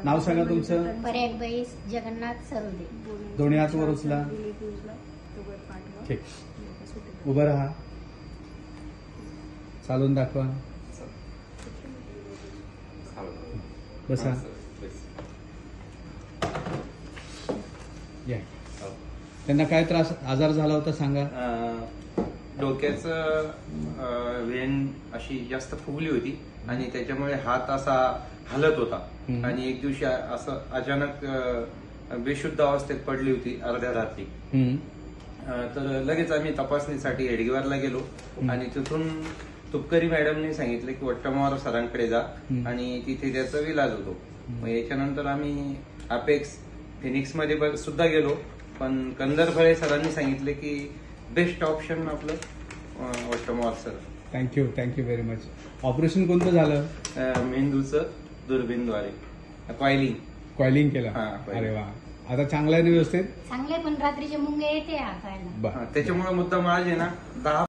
नाव सांगा तुमचं. पर्यायबाई जगन्नाथ सरोदे. दोन्ही हात वर उचला. ठीक. उभं राहा. चालून दाखवा. बसा. या. त्यांना काय त्रास आजार झाला होता सांगा. डोक्याचं वेन अशी जास्त फुगली होती आणि त्याच्यामुळे हात असा हलत होता आणि एक दिवशी असं अचानक बेशुद्ध अवस्थेत पडली होती अर्ध्या रात्री. तर लगेच आम्ही तपासणीसाठी हेडगेवारला गेलो आणि तिथून तुपकरी मॅडमने सांगितलं की वट्टमावर सरांकडे जा आणि तिथे त्याचा इलाज होतो. मग याच्यानंतर आम्ही अपेक्स फिनिक्स मध्ये सुद्धा गेलो, पण कंदरफळे सरांनी सांगितले की बेस्ट ऑप्शन आपलं वट्टमावर sir. Thank you very much. Operation कोणतं झालं. मेंदूचं दुर्बीनद्वारे कॉइलिंग केलं. अरे वा. आता चांगलं आहे ना व्यवस्थित. चांगले पण रात्रीचे मुंगे येते हातायला. त्याच्यामुळे मुद्दाम आज आहे ना 10